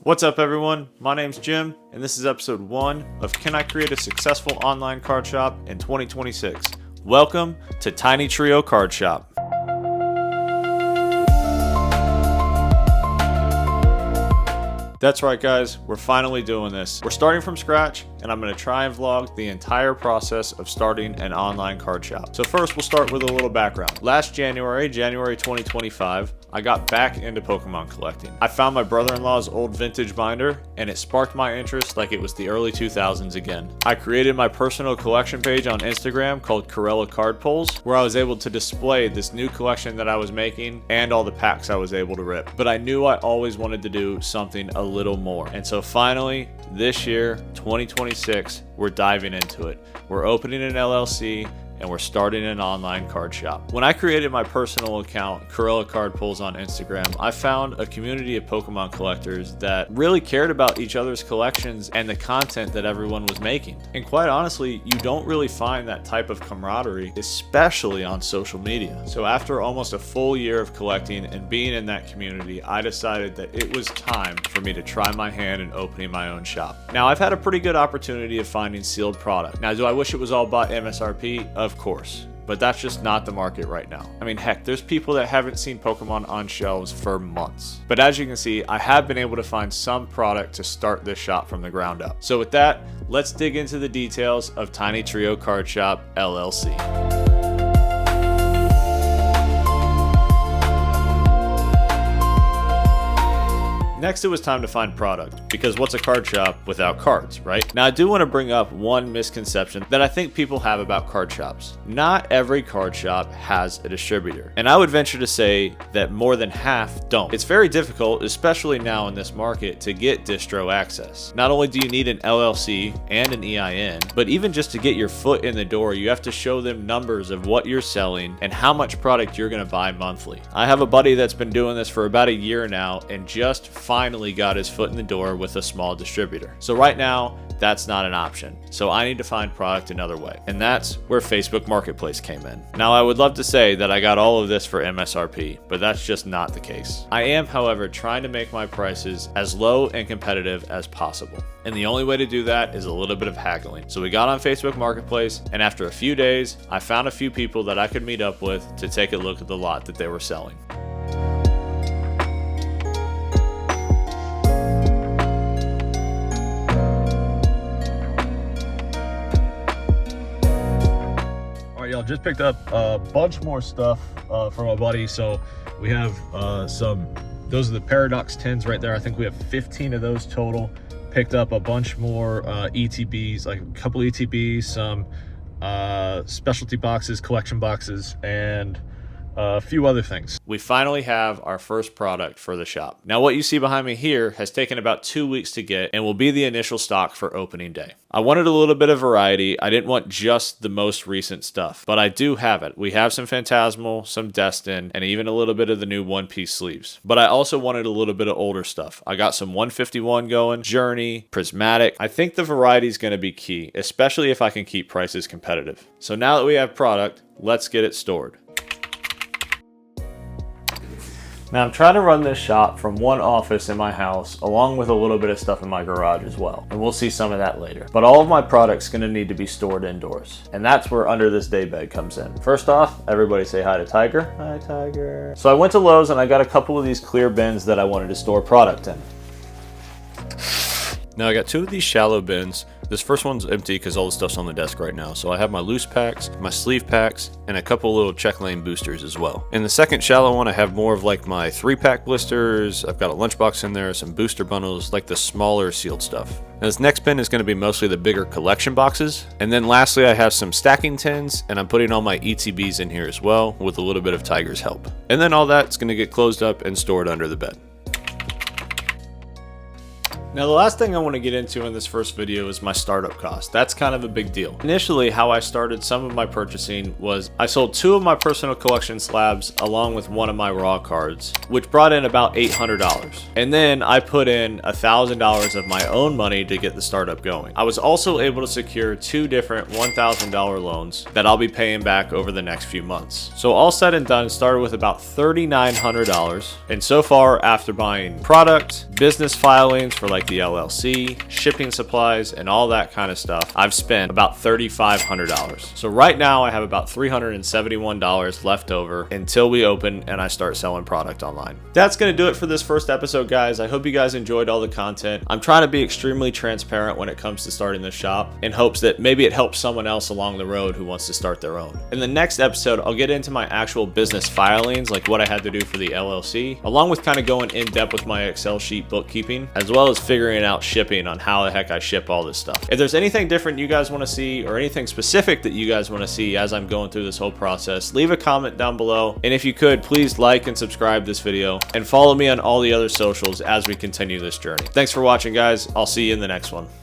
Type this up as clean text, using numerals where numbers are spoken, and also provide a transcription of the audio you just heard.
What's up everyone, my name's Jim, and this is episode 1 of Can I Create a Successful Online Card Shop in 2026? Welcome to TinyTrioCardShop. That's right guys, we're finally doing this. We're starting from scratch, and I'm going to try and vlog the entire process of starting an online card shop. So first we'll start with a little background. Last January 2025, I got back into Pokemon collecting. I found my brother-in-law's old vintage binder, and it sparked my interest like it was the early 2000s again. I created my personal collection page on Instagram called TinyTrioCardShop, where I was able to display this new collection that I was making and all the packs I was able to rip. But I knew I always wanted to do something a little more. And so finally, this year, 2026, we're diving into it. We're opening an LLC, and we're starting an online card shop. When I created my personal account, TinyTrioCardShop on Instagram, I found a community of Pokemon collectors that really cared about each other's collections and the content that everyone was making. And quite honestly, you don't really find that type of camaraderie, especially on social media. So after almost a full year of collecting and being in that community, I decided that it was time for me to try my hand in opening my own shop. Now, I've had a pretty good opportunity of finding sealed product. Now, do I wish it was all bought MSRP? Of course, but that's just not the market right now. I mean, heck, there's people that haven't seen Pokemon on shelves for months. But as you can see, I have been able to find some product to start this shop from the ground up. So with that, let's dig into the details of TinyTrioCardShop LLC. Next, it was time to find product, because what's a card shop without cards, right? Now, I do want to bring up one misconception that I think people have about card shops. Not every card shop has a distributor, and I would venture to say that more than half don't. It's very difficult, especially now in this market, to get distro access. Not only do you need an LLC and an EIN, but even just to get your foot in the door, you have to show them numbers of what you're selling and how much product you're going to buy monthly. I have a buddy that's been doing this for about a year now and just finally got his foot in the door with a small distributor. So right now, that's not an option. So I need to find product another way. And that's where Facebook Marketplace came in. Now, I would love to say that I got all of this for MSRP, but that's just not the case. I am, however, trying to make my prices as low and competitive as possible. And the only way to do that is a little bit of haggling. So we got on Facebook Marketplace, and after a few days, I found a few people that I could meet up with to take a look at the lot that they were selling. Y'all, just picked up a bunch more stuff from a buddy. So we have those are the Paradox tins right there. I think we have 15 of those total. Picked up a bunch more ETBs, like a couple ETBs, some specialty boxes, collection boxes, and a few other things. We finally have our first product for the shop. Now, what you see behind me here has taken about 2 weeks to get and will be the initial stock for opening day. I wanted a little bit of variety. I didn't want just the most recent stuff, but I do have it. We have some Phantasmal, some Destin, and even a little bit of the new One Piece sleeves. But I also wanted a little bit of older stuff. I got some 151 going, Journey, Prismatic. I think the variety is going to be key, especially if I can keep prices competitive. So now that we have product, let's get it stored. Now, I'm trying to run this shop from one office in my house, along with a little bit of stuff in my garage as well. And we'll see some of that later. But all of my product's gonna need to be stored indoors. And that's where Under This Daybed comes in. First off, everybody say hi to Tiger. Hi, Tiger. So I went to Lowe's and I got a couple of these clear bins that I wanted to store product in. Now, I got 2 of these shallow bins. This first one's empty because all the stuff's on the desk right now. So I have my loose packs, my sleeve packs, and a couple little check lane boosters as well. In the second shallow one, I have more of like my 3-pack blisters. I've got a lunchbox in there, some booster bundles, like the smaller sealed stuff. Now, this next bin is going to be mostly the bigger collection boxes. And then lastly, I have some stacking tins, and I'm putting all my ETBs in here as well with a little bit of Tiger's help. And then all that's going to get closed up and stored under the bed. Now, the last thing I want to get into in this first video is my startup cost. That's kind of a big deal. Initially, how I started some of my purchasing was I sold 2 of my personal collection slabs along with 1 of my raw cards, which brought in about $800. And then I put in $1,000 of my own money to get the startup going. I was also able to secure 2 different $1,000 loans that I'll be paying back over the next few months. So all said and done, started with about $3,900. And so far, after buying product, business filings for like the LLC, shipping supplies, and all that kind of stuff, I've spent about $3,500. So right now I have about $371 left over until we open and I start selling product online. That's going to do it for this first episode, guys. I hope you guys enjoyed all the content. I'm trying to be extremely transparent when it comes to starting this shop in hopes that maybe it helps someone else along the road who wants to start their own. In the next episode, I'll get into my actual business filings, like what I had to do for the LLC, along with kind of going in depth with my Excel sheet bookkeeping, as well as figuring out shipping on how the heck I ship all this stuff. If there's anything different you guys want to see or anything specific that you guys want to see as I'm going through this whole process, leave a comment down below. And if you could, please like and subscribe this video and follow me on all the other socials as we continue this journey. Thanks for watching, guys. I'll see you in the next one.